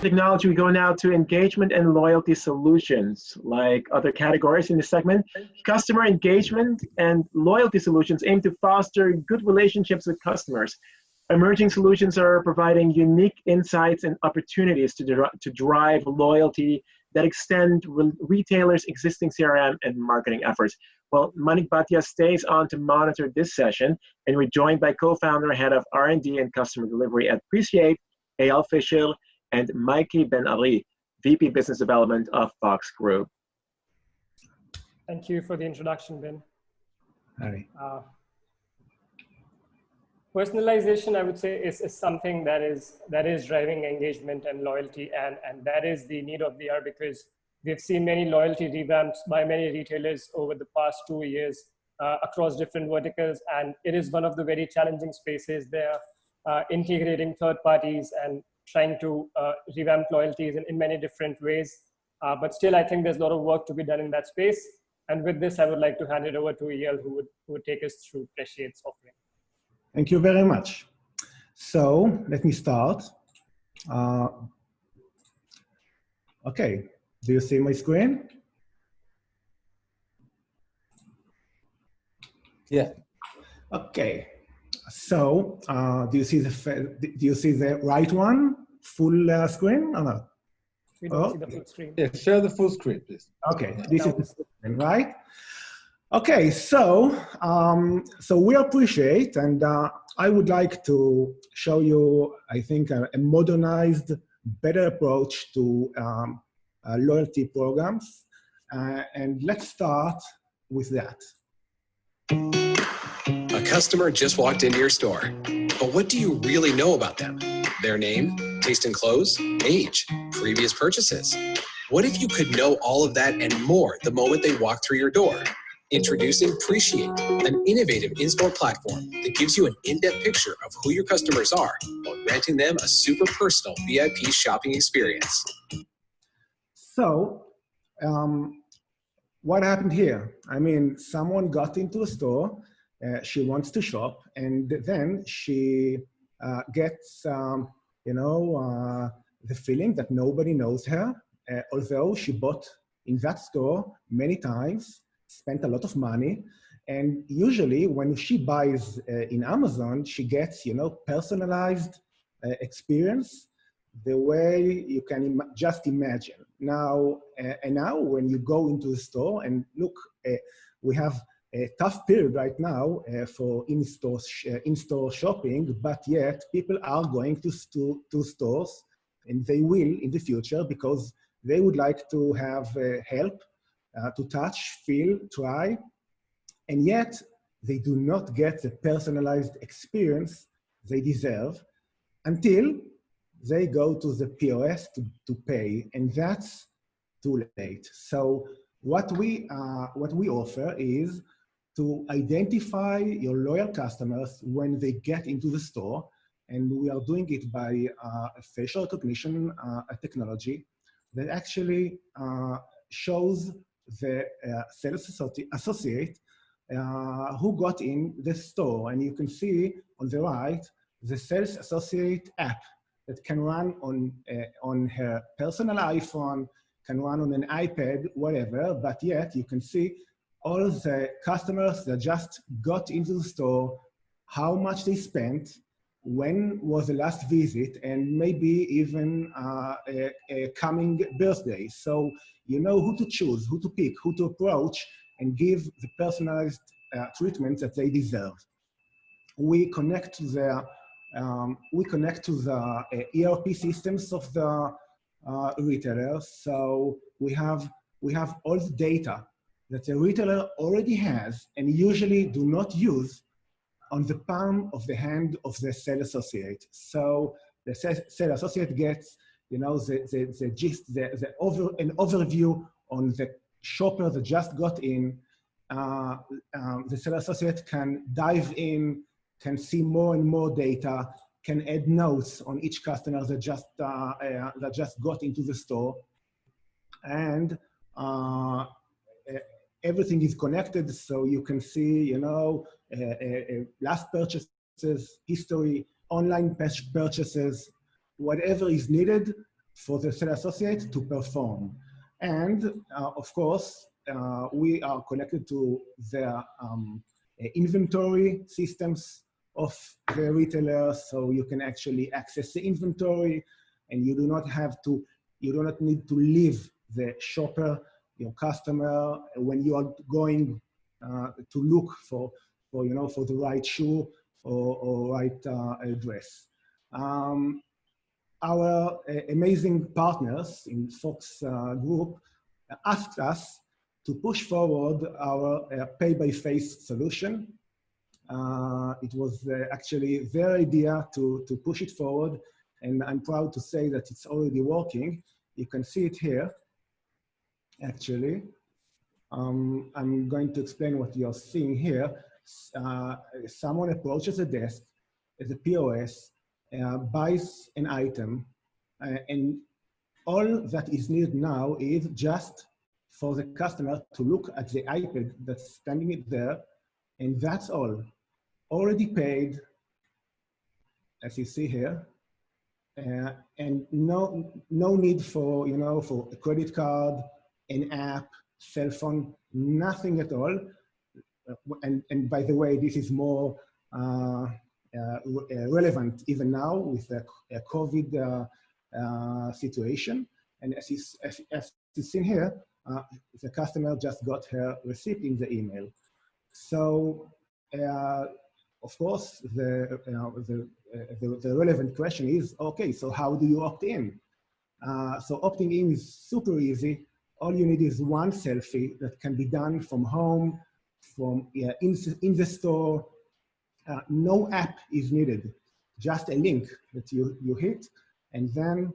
Technology, we go now to engagement and loyalty solutions. Like other categories in this segment, customer engagement and loyalty solutions aim to foster good relationships with customers. Emerging solutions are providing unique insights and opportunities to drive loyalty that extend retailers' existing CRM and marketing efforts. Well, Manik Bhatia stays on to monitor this session, and we're joined by co-founder, head of R&D and customer delivery at Preciate, Eyal Fisher, and Mikey Ben-Ari, VP Business Development of Fox Group. Thank you for the introduction, Ben. Hi. Personalization, I would say, is something that is driving engagement and loyalty, and that is the need of the hour, because we've seen many loyalty revamps by many retailers over the past 2 years across different verticals, and it is one of the very challenging spaces. They're integrating third parties and trying to revamp loyalties in many different ways. But still, I think there's a lot of work to be done in that space. And with this, I would like to hand it over to Eyal, who would take us through Preciate's offering. Thank you very much. So let me start. Okay, do you see my screen? Yeah. Okay. So do you see the right one, full screen or not? We don't see the full screen. Yeah, share the full screen, please. Okay, this is the screen, right? Okay, so we appreciate, and I would like to show you, I think, a modernized, better approach to loyalty programs, and let's start with that. A customer just walked into your store, but what do you really know about them? Their name, taste in clothes, age, previous purchases. What if you could know all of that and more the moment they walk through your door? Introducing Preciate, an innovative in-store platform that gives you an in-depth picture of who your customers are while granting them a super personal VIP shopping experience. So, what happened here? I mean, someone got into a store, she wants to shop, and then she gets, the feeling that nobody knows her, although she bought in that store many times, spent a lot of money, and usually when she buys in Amazon, she gets, personalized experience the way you can just imagine. Now, and now when you go into the store and look, we have a tough period right now for in-store shopping, but yet people are going to stores, and they will in the future because they would like to have help to touch, feel, try, and yet they do not get the personalized experience they deserve until they go to the POS to pay, and that's too late. So what we offer is to identify your loyal customers when they get into the store, and we are doing it by facial recognition technology that actually shows the sales associate who got in the store. And you can see on the right, the sales associate app that can run on her personal iPhone, can run on an iPad, whatever, but yet you can see all the customers that just got into the store, how much they spent, when was the last visit, and maybe even a coming birthday. So you know who to choose, who to pick, who to approach, and give the personalized treatment that they deserve. We connect to the ERP systems of the retailers. So we have all the data that the retailer already has and usually do not use on the palm of the hand of the sales associate. So the sales associate gets, the gist, an overview on the shopper that just got in. The sales associate can dive in, can see more and more data, can add notes on each customer that just got into the store, and everything is connected, so you can see, last purchases, history, online purchases, whatever is needed for the sales associate to perform. And of course, we are connected to the inventory systems of the retailer, so you can actually access the inventory, and you do not need to leave the shopper, your customer, when you are going to look for the right shoe or right dress. Our amazing partners in Fox Group asked us to push forward our pay-by-face solution. It was actually their idea to push it forward, and I'm proud to say that it's already working. You can see it here, actually. I'm going to explain what you're seeing here. Someone approaches a desk at the POS, buys an item, and all that is needed now is just for the customer to look at the iPad that's standing there, and that's all. Already paid, as you see here, and no need for for a credit card, an app, cell phone, nothing at all. And by the way, this is more relevant even now with the COVID situation. And as you've seen here, the customer just got her receipt in the email. So of course, the relevant question is, okay, so how do you opt in? So opting in is super easy. All you need is one selfie that can be done from home, from in the store. No app is needed, just a link that you hit, and then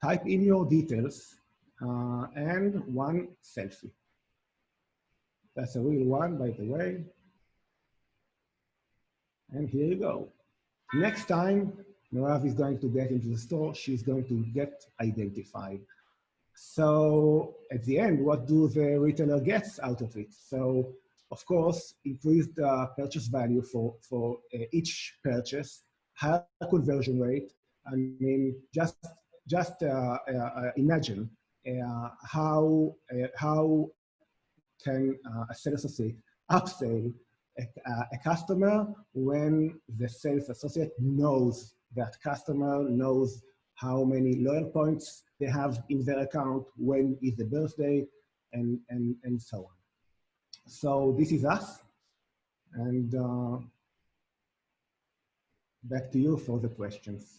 type in your details and one selfie. That's a real one, by the way. And here you go. Next time Merav is going to get into the store, she's going to get identified. So at the end, what do the retailer gets out of it? So of course, increased purchase value for each purchase, higher conversion rate. I mean, just imagine how can a sales associate upsell a customer when the sales associate knows that customer, knows how many loyal points they have in their account, when is the birthday, and so on. So this is us, and back to you for the questions.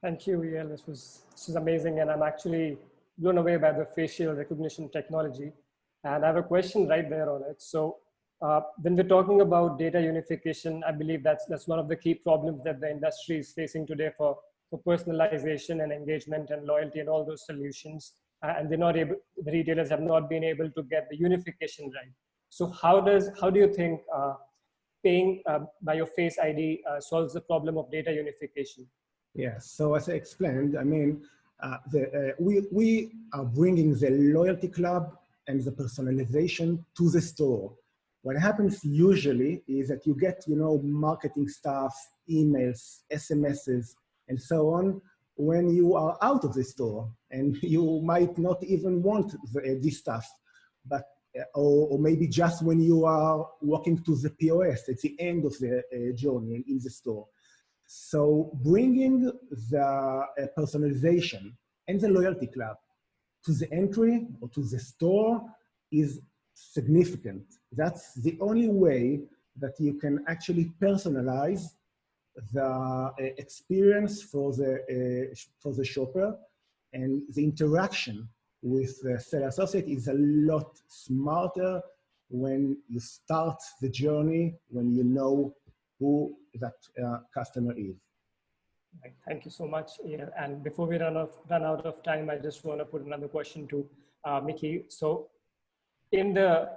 Thank you, Yael. This is amazing, and I'm actually blown away by the facial recognition technology. And I have a question right there on it. So when we're talking about data unification, I believe that's one of the key problems that the industry is facing today for personalization and engagement and loyalty and all those solutions. And the retailers have not been able to get the unification right. So how do you think paying by your Face ID solves the problem of data unification? Yes, so as I explained, I mean, we are bringing the loyalty club and the personalization to the store. What happens usually is that you get, marketing stuff, emails, SMSs, and so on, when you are out of the store, and you might not even want this stuff, but or maybe just when you are walking to the POS at the end of the journey in the store. So bringing the personalization and the loyalty club to the entry or to the store is significant. That's the only way that you can actually personalize the experience for the shopper, and the interaction with the sales associate is a lot smarter when you start the journey, when you know who that customer is. Thank you so much. Yeah. And before we run out of time, I just want to put another question to Mickey. So in the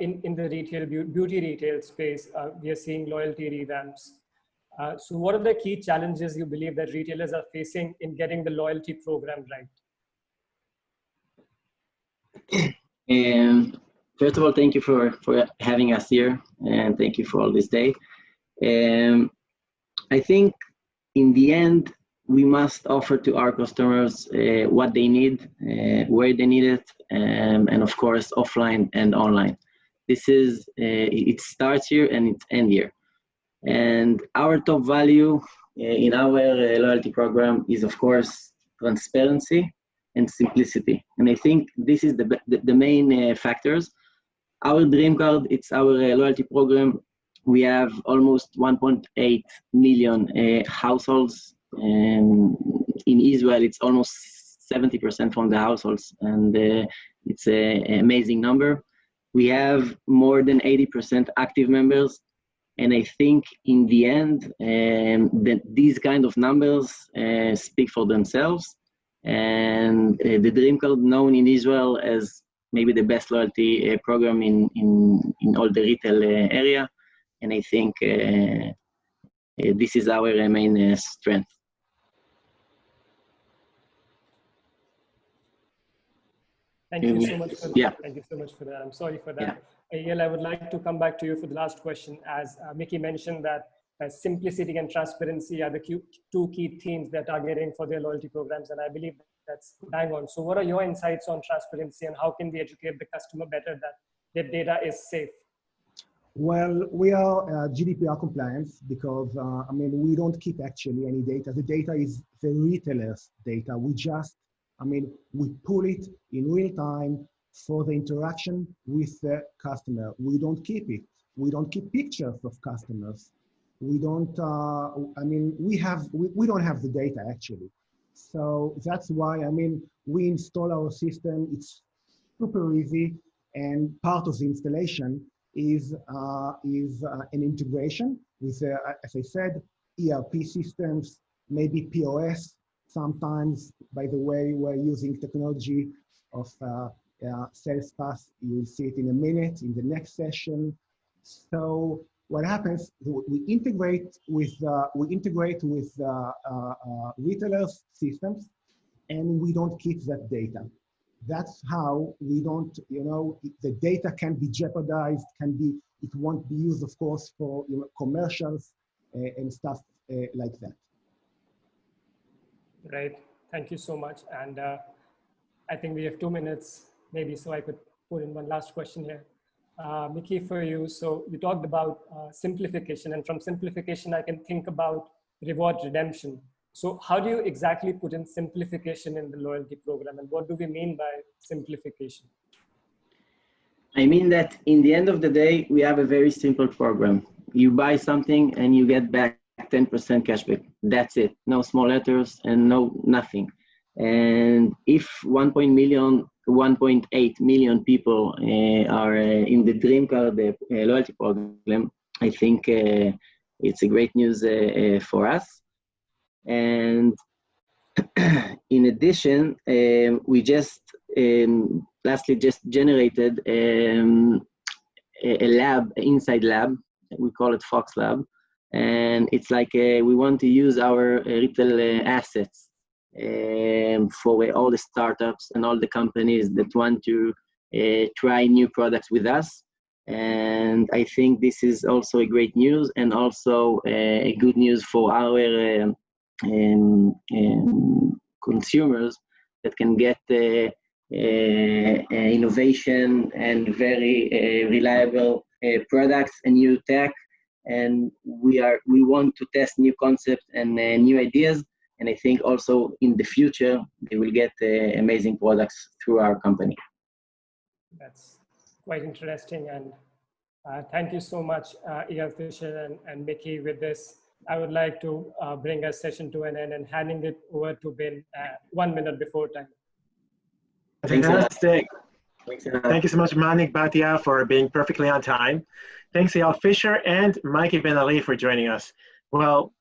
retail beauty retail space, we are seeing loyalty revamps. So what are the key challenges you believe that retailers are facing in getting the loyalty program right? First of all, thank you for having us here, and thank you for all this day. I think in the end, we must offer to our customers what they need, where they need it, and of course, offline and online. This is, it starts here and it ends here. And our top value in our loyalty program is, of course, transparency and simplicity. And I think this is the main factors. Our dream card, it's our loyalty program. We have almost 1.8 million households. In Israel, it's almost 70% from the households, and it's an amazing number. We have more than 80% active members. And I think in the end, that these kind of numbers speak for themselves. And the Dream Card, known in Israel as maybe the best loyalty program in all the retail area. And I think this is our main strength. Thank you so much for that. Yeah. Thank you so much for that. I'm sorry for that. Yael, I would like to come back to you for the last question. As Mickey mentioned that simplicity and transparency are the two key themes that are getting for their loyalty programs. And I believe that's bang on. So what are your insights on transparency, and how can we educate the customer better that their data is safe? Well, we are GDPR compliance because, I mean, we don't keep actually any data. The data is the retailer's data. We just, I mean, we pull it in real time for the interaction with the customer. We don't keep it. We don't keep pictures of customers. We don't, I mean, we don't have the data actually. So that's why, I mean, we install our system. It's super easy, and part of the installation is an integration with, as I said, ERP systems, maybe POS. Sometimes, by the way, we're using technology of SalesPass. You'll see it in a minute in the next session. So what happens? We integrate with retailers' systems, and we don't keep that data. That's how we don't, you know, the data can be jeopardized, it won't be used, of course, for commercials and stuff like that. Right. Thank you so much. And I think we have 2 minutes, maybe, so I could put in one last question here. Mickey, for you, so you talked about simplification, and from simplification, I can think about reward redemption. So how do you exactly put in simplification in the loyalty program, and what do we mean by simplification? I mean that in the end of the day, we have a very simple program. You buy something and you get back 10% cashback. That's it. No small letters and nothing. And if 1.8 million people are in the Dream Card loyalty program, I think it's a great news for us. And in addition, we just lastly just generated a lab, inside lab. We call it Fox Lab, and it's like we want to use our retail assets for all the startups and all the companies that want to try new products with us. And I think this is also a great news, and also a good news for our consumers that can get innovation and very reliable products and new tech. And we want to test new concepts and new ideas. And I think also in the future, they will get amazing products through our company. That's quite interesting. And thank you so much, Eyal Fisher and Mickey. With this, I would like to bring our session to an end and handing it over to Ben 1 minute before time. Fantastic. Thank you so much, Manik Bhatia, for being perfectly on time. Thanks, Eyal Fisher and Mikey Ben Ali for joining us. Well,